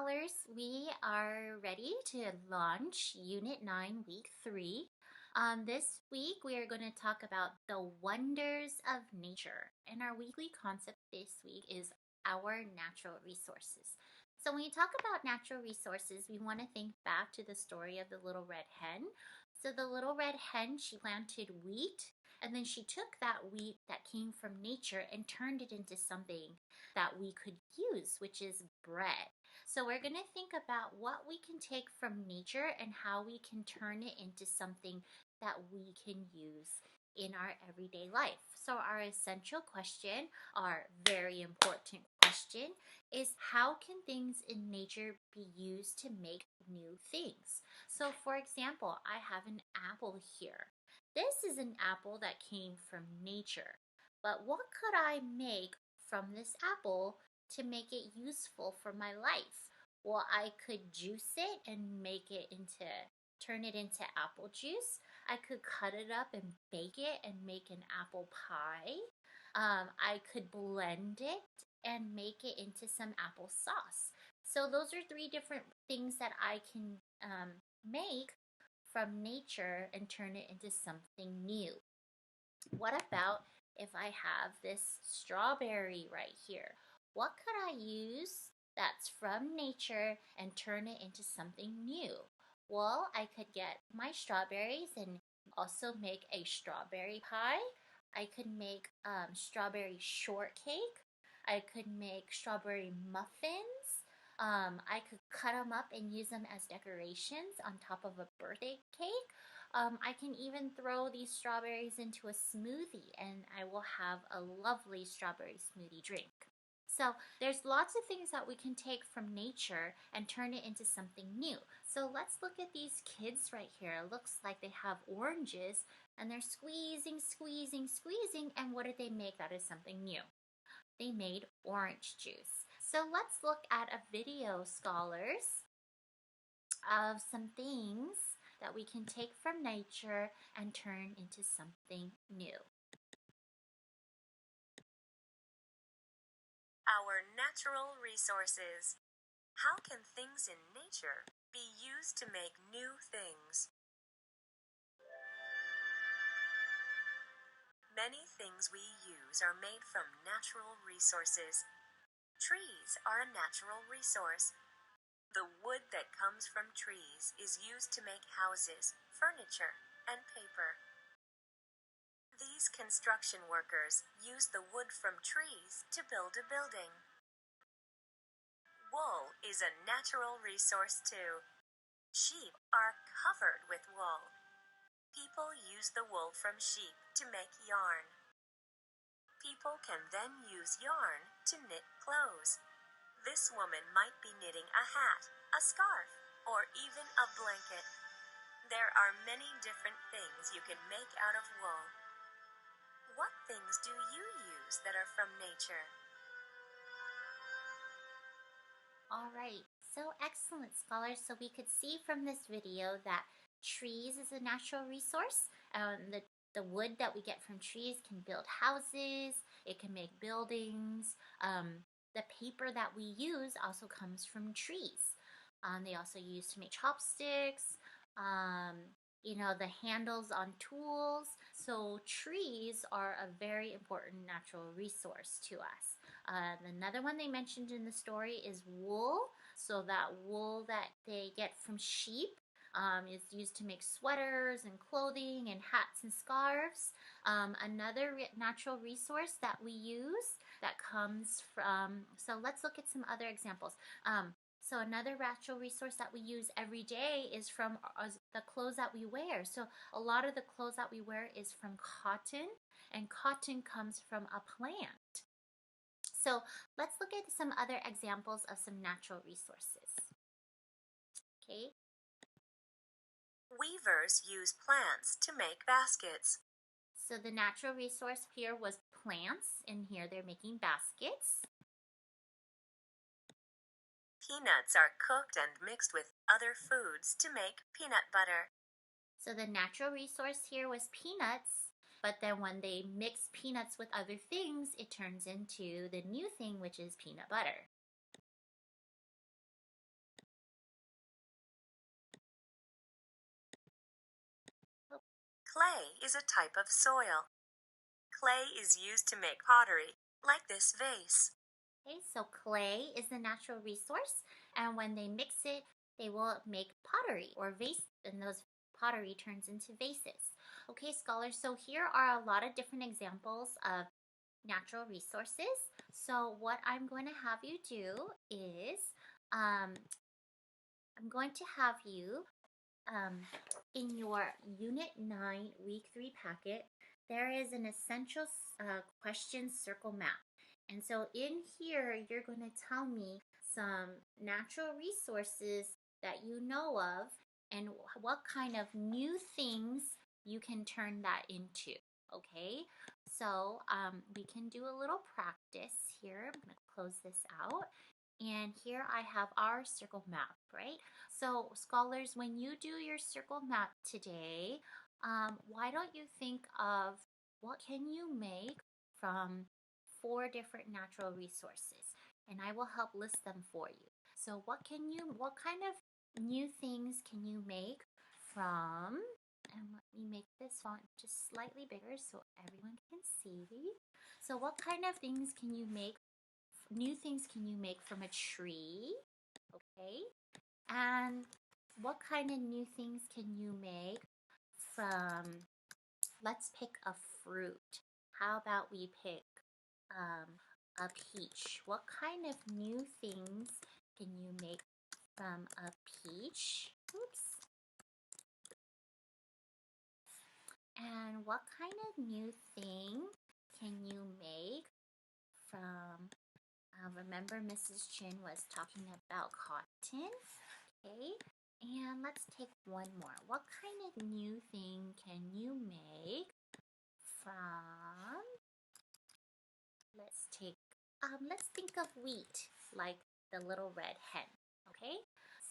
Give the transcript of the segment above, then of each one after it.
scholars, we are ready to launch Unit 9, Week 3. This week, we are going to talk about the wonders of nature. And our weekly concept this week is our natural resources. So, when we talk about natural resources, we want to think back to the story of the little red hen. So, the little red hen, she planted wheat, and then she took that wheat that came from nature and turned it into something that we could use, which is bread. So we're going to think about what we can take from nature and how we can turn it into something that we can use in our everyday life. So our essential question, our very important question, is how can things in nature be used to make new things? So for example, I have an apple here. This is an apple that came from nature. But what could I make from this apple to make it useful for my life? Well, I could juice it and turn it into apple juice. I could cut it up and bake it and make an apple pie. I could blend it and make it into some apple sauce. So those are three different things that I can make from nature and turn it into something new. What about if I have this strawberry right here? What could I use that's from nature and turn it into something new? Well, I could get my strawberries and also make a strawberry pie. I could make strawberry shortcake. I could make strawberry muffins. I could cut them up and use them as decorations on top of a birthday cake. I can even throw these strawberries into a smoothie and I will have a lovely strawberry smoothie drink. So there's lots of things that we can take from nature and turn it into something new. So let's look at these kids right here. It looks like they have oranges and they're squeezing, squeezing, squeezing. And what did they make out of something new? They made orange juice. So let's look at a video, scholars, of some things that we can take from nature and turn into something new. Our natural resources. How can things in nature be used to make new things? Many things we use are made from natural resources. Trees are a natural resource. The wood that comes from trees is used to make houses, furniture, and paper. These construction workers use the wood from trees to build a building. Wool is a natural resource too. Sheep are covered with wool. People use the wool from sheep to make yarn. People can then use yarn to knit clothes. This woman might be knitting a hat, a scarf, or even a blanket. There are many different things you can make out of wool. What things do you use that are from nature? All right, so excellent, scholars. So we could see from this video that trees is a natural resource. The wood that we get from trees can build houses, it can make buildings. The paper that we use also comes from trees. They also use to make chopsticks, the handles on tools. So trees are a very important natural resource to us. Another one they mentioned in the story is wool. So that wool that they get from sheep is used to make sweaters and clothing and hats and scarves. Another natural resource that we use that comes from, so let's look at some other examples. So another natural resource that we use every day is from the clothes that we wear. So a lot of the clothes that we wear is from cotton, and cotton comes from a plant. So let's look at some other examples of some natural resources. Okay. Weavers use plants to make baskets. So the natural resource here was plants, and here they're making baskets. Peanuts are cooked and mixed with other foods to make peanut butter. So the natural resource here was peanuts, but then when they mix peanuts with other things, it turns into the new thing, which is peanut butter. Clay is a type of soil. Clay is used to make pottery, like this vase. Okay, so clay is the natural resource, and when they mix it, they will make pottery or vase, and those pottery turns into vases. Okay, scholars, so here are a lot of different examples of natural resources. So what I'm going to have you do is um, I'm going to have you um, in your Unit 9, Week 3 packet, there is an essential question circle map. And so in here, you're going to tell me some natural resources that you know of and what kind of new things you can turn that into. Okay, so we can do a little practice here. I'm going to close this out. And here I have our circle map, right? So scholars, when you do your circle map today, why don't you think of what can you make from 4 different natural resources? And I will help list them for you. So what kind of new things can you make from, and let me make this font just slightly bigger so everyone can see. So what kind of things can you make, new things can you make from a tree? Okay. And what kind of new things can you make from, let's pick a fruit. How about we pick a peach? What kind of new things can you make from a peach? Oops. And what kind of new thing can you make from, remember Mrs. Chin was talking about cotton? Okay, and let's take one more. What kind of new thing can you make from, let's think of wheat, like the little red hen, okay?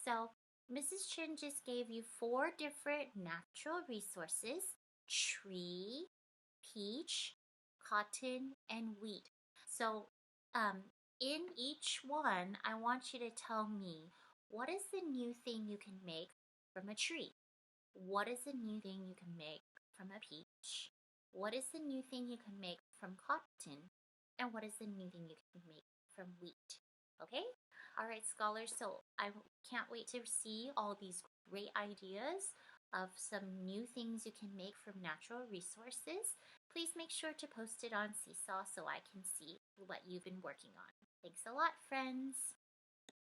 So Mrs. Chin just gave you 4 different natural resources: tree, peach, cotton, and wheat. So in each one, I want you to tell me, what is the new thing you can make from a tree? What is the new thing you can make from a peach? What is the new thing you can make from cotton? And what is the new thing you can make from wheat? Okay? All right, scholars, so I can't wait to see all these great ideas of some new things you can make from natural resources. Please make sure to post it on Seesaw so I can see what you've been working on. Thanks a lot, friends.